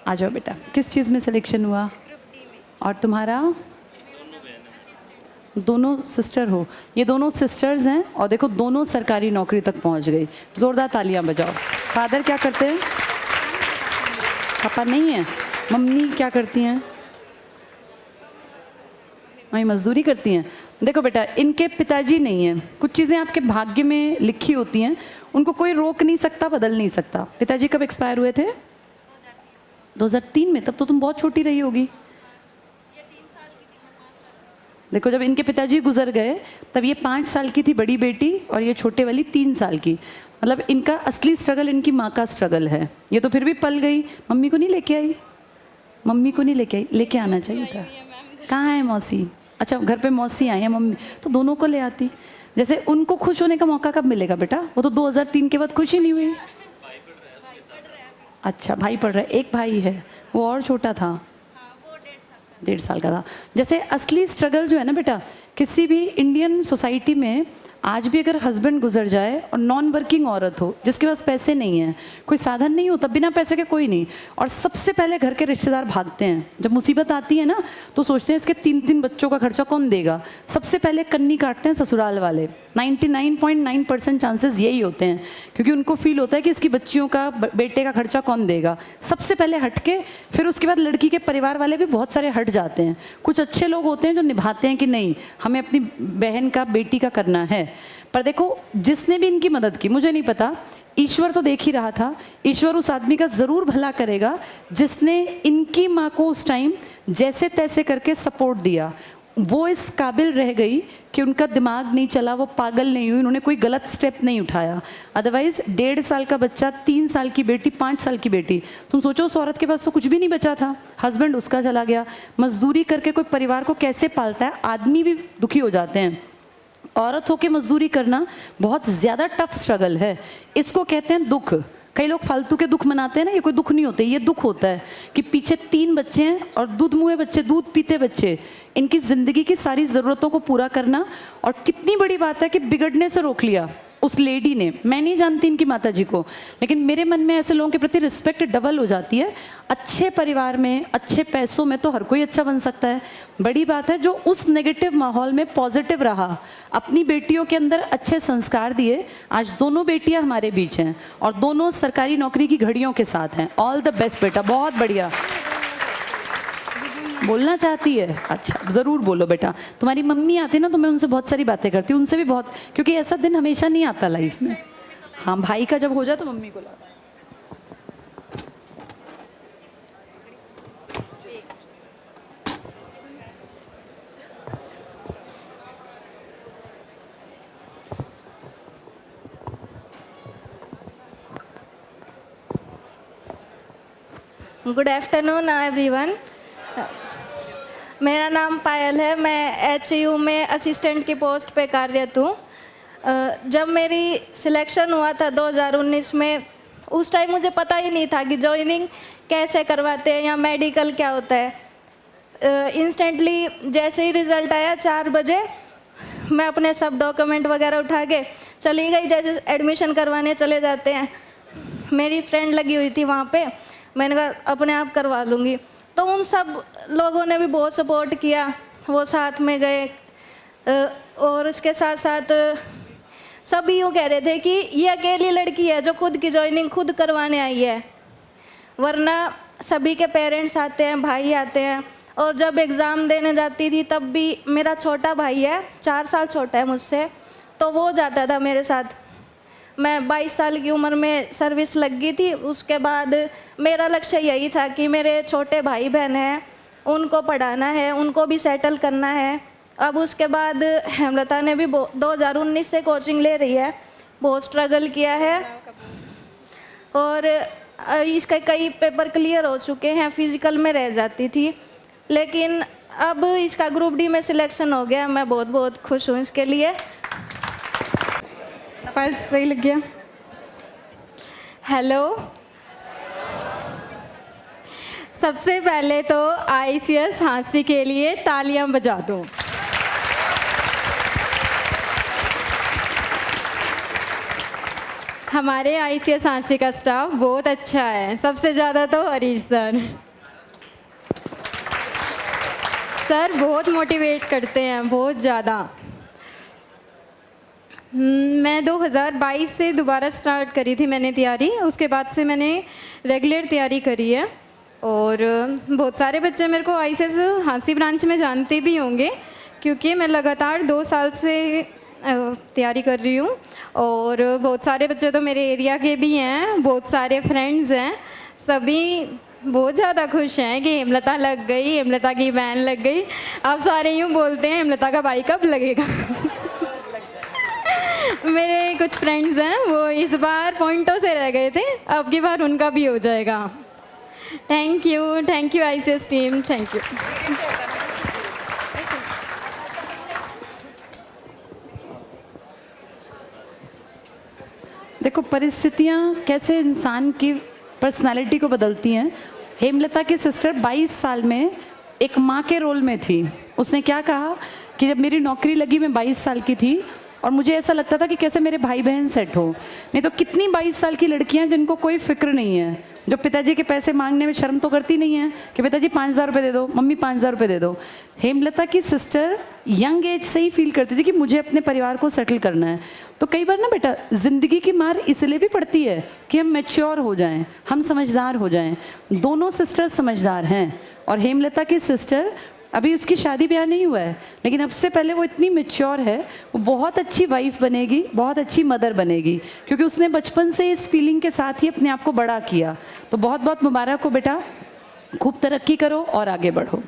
आ जाओ बेटा, किस चीज़ में सिलेक्शन हुआ? और तुम्हारा? दोनों सिस्टर हो? ये दोनों सिस्टर्स हैं और देखो दोनों सरकारी नौकरी तक पहुंच गई। ज़ोरदार तालियां बजाओ। फादर क्या करते हैं? पापा नहीं है। मम्मी क्या करती हैं? वही मजदूरी करती हैं। देखो बेटा, इनके पिताजी नहीं हैं। कुछ चीज़ें आपके भाग्य में लिखी होती हैं, उनको कोई रोक नहीं सकता, बदल नहीं सकता। पिताजी कब एक्सपायर हुए थे? 2003 में। तब तो तुम बहुत छोटी रही होगी। देखो, जब इनके पिताजी गुजर गए तब ये 5 साल की थी बड़ी बेटी और ये छोटे वाली 3 साल की। मतलब इनका असली स्ट्रगल इनकी माँ का स्ट्रगल है। ये तो फिर भी पल गई। मम्मी को नहीं लेके आई? मम्मी को नहीं लेके आई? लेके आना चाहिए था। कहाँ है मौसी? अच्छा, घर पे मौसी आई है, मम्मी तो दोनों को ले आती। जैसे उनको खुश होने का मौका कब मिलेगा बेटा? वो तो 2003 के बाद खुश ही नहीं हुई। अच्छा, भाई पढ़ रहा है। एक भाई है, वो और छोटा था, 1.5 साल का था। जैसे असली स्ट्रगल जो है ना बेटा, किसी भी इंडियन सोसाइटी में आज भी अगर हस्बैंड गुजर जाए और नॉन वर्किंग औरत हो, जिसके पास पैसे नहीं हैं, कोई साधन नहीं होता, बिना पैसे के कोई नहीं, और सबसे पहले घर के रिश्तेदार भागते हैं। जब मुसीबत आती है ना तो सोचते हैं इसके 3-3 बच्चों का खर्चा कौन देगा। सबसे पहले कन्नी काटते हैं ससुराल वाले। 99.9% चांसेस यही होते हैं, क्योंकि उनको फील होता है कि इसकी बच्चियों का, बेटे का खर्चा कौन देगा। सबसे पहले हटके, फिर उसके बाद लड़की के परिवार वाले भी बहुत सारे हट जाते हैं। कुछ अच्छे लोग होते हैं जो निभाते हैं कि नहीं, हमें अपनी बहन का, बेटी का करना है। पर देखो, जिसने भी इनकी मदद की, मुझे नहीं पता, ईश्वर तो देख ही रहा था। ईश्वर उस आदमी का ज़रूर भला करेगा जिसने इनकी माँ को उस टाइम जैसे तैसे करके सपोर्ट दिया। वो इस काबिल रह गई कि उनका दिमाग नहीं चला, वो पागल नहीं हुई, उन्होंने कोई गलत स्टेप नहीं उठाया। अदरवाइज 1.5 साल का बच्चा, 3 साल की बेटी, 5 साल की बेटी, तुम सोचो उस औरत के पास तो कुछ भी नहीं बचा था। हस्बैंड उसका चला गया। मजदूरी करके कोई परिवार को कैसे पालता है? आदमी भी दुखी हो जाते हैं। औरत होके मजदूरी करना बहुत ज़्यादा टफ स्ट्रगल है। इसको कहते हैं दुख। कई लोग फालतू के दुख मनाते हैं ना, ये कोई दुख नहीं होते, ये दुख होता है कि पीछे 3 बच्चे हैं और दूध मुँहे बच्चे, दूध पीते बच्चे, इनकी ज़िंदगी की सारी ज़रूरतों को पूरा करना। और कितनी बड़ी बात है कि बिगड़ने से रोक लिया उस लेडी ने। मैं नहीं जानती इनकी माता जी को, लेकिन मेरे मन में ऐसे लोगों के प्रति रिस्पेक्ट डबल हो जाती है। अच्छे परिवार में, अच्छे पैसों में तो हर कोई अच्छा बन सकता है। बड़ी बात है जो उस नेगेटिव माहौल में पॉजिटिव रहा, अपनी बेटियों के अंदर अच्छे संस्कार दिए। आज दोनों बेटियां हमारे बीच हैं और दोनों सरकारी नौकरी की घड़ियों के साथ हैं। ऑल द बेस्ट बेटा, बहुत बढ़िया। बोलना चाहती है? अच्छा, ज़रूर बोलो बेटा। तुम्हारी मम्मी आती है ना तो मैं उनसे बहुत सारी बातें करती हूँ, उनसे भी बहुत, क्योंकि ऐसा दिन हमेशा नहीं आता लाइफ में। हाँ, भाई का जब हो जाए तो मम्मी को लाता है। Good afternoon everyone. मेरा नाम पायल है। मैं HU में असिस्टेंट की पोस्ट पे कार्यरत हूँ। जब मेरी सिलेक्शन हुआ था 2019 में, उस टाइम मुझे पता ही नहीं था कि जॉइनिंग कैसे करवाते हैं या मेडिकल क्या होता है। इंस्टेंटली जैसे ही रिज़ल्ट आया 4 बजे, मैं अपने सब डॉक्यूमेंट वगैरह उठा के चली गई, जैसे एडमिशन करवाने चले जाते हैं। मेरी फ्रेंड लगी हुई थी वहाँ पे, मैंने कहा अपने आप करवा लूँगी। तो उन सब लोगों ने भी बहुत सपोर्ट किया, वो साथ में गए। और उसके साथ साथ सभी यूँ कह रहे थे कि ये अकेली लड़की है जो खुद की जॉइनिंग खुद करवाने आई है, वरना सभी के पेरेंट्स आते हैं, भाई आते हैं। और जब एग्ज़ाम देने जाती थी तब भी मेरा छोटा भाई है, 4 साल छोटा है मुझसे, तो वो जाता था मेरे साथ। मैं 22 साल की उम्र में सर्विस लग गई थी। उसके बाद मेरा लक्ष्य यही था कि मेरे छोटे भाई बहन हैं, उनको पढ़ाना है, उनको भी सेटल करना है। अब उसके बाद हेमलता ने भी 2019 से कोचिंग ले रही है, बहुत स्ट्रगल किया है और इसके कई पेपर क्लियर हो चुके हैं। फिज़िकल में रह जाती थी, लेकिन अब इसका ग्रुप डी में सिलेक्शन हो गया। मैं बहुत बहुत खुश हूँ इसके लिए। पायल सही लग गया। हेलो, सबसे पहले तो ICS हांसी के लिए तालियां बजा दो। हमारे आईसीएस झांसी का स्टाफ बहुत अच्छा है, सबसे ज़्यादा तो हरीश सर। सर बहुत मोटिवेट करते हैं, बहुत ज़्यादा। मैं 2022 से दोबारा स्टार्ट करी थी मैंने तैयारी, उसके बाद से मैंने रेगुलर तैयारी करी है। और बहुत सारे बच्चे मेरे को आईसीएस झांसी ब्रांच में जानते भी होंगे, क्योंकि मैं लगातार 2 साल से तैयारी कर रही हूँ। और बहुत सारे बच्चे तो मेरे एरिया के भी हैं, बहुत सारे फ्रेंड्स हैं, सभी बहुत ज़्यादा खुश हैं कि हेमलता लग गई, हेमलता की बहन लग गई। अब सारे यूँ बोलते हैं हेमलता का भाई कब लगेगा। मेरे कुछ फ्रेंड्स हैं वो इस बार पॉइंटों से रह गए थे, अब की बार उनका भी हो जाएगा। Thank you ICS team, thank you. देखो परिस्थितियाँ कैसे इंसान की पर्सनालिटी को बदलती हैं। हेमलता की सिस्टर 22 साल में एक माँ के रोल में थी। उसने क्या कहा कि जब मेरी नौकरी लगी मैं 22 साल की थी और मुझे ऐसा लगता था कि कैसे मेरे भाई बहन सेट हो। नहीं तो कितनी 22 साल की लड़कियां जिनको कोई फिक्र नहीं है, जो पिताजी के पैसे मांगने में शर्म तो करती नहीं है कि पिताजी 5,000 रुपये दे दो, मम्मी 5,000 रुपये दे दो। हेमलता की सिस्टर यंग एज से ही फील करती थी कि मुझे अपने परिवार को सेटल करना है। तो कई बार ना बेटा ज़िंदगी की मार इसलिए भी पड़ती है कि हम मैच्योर हो जाएं, हम समझदार हो जाएं। दोनों सिस्टर्स समझदार हैं और हेमलता की सिस्टर अभी उसकी शादी ब्याह नहीं हुआ है, लेकिन अब से पहले वो इतनी मैच्योर है, वो बहुत अच्छी वाइफ बनेगी, बहुत अच्छी मदर बनेगी, क्योंकि उसने बचपन से इस फीलिंग के साथ ही अपने आप को बड़ा किया। तो बहुत बहुत मुबारक हो बेटा, खूब तरक्की करो और आगे बढ़ो।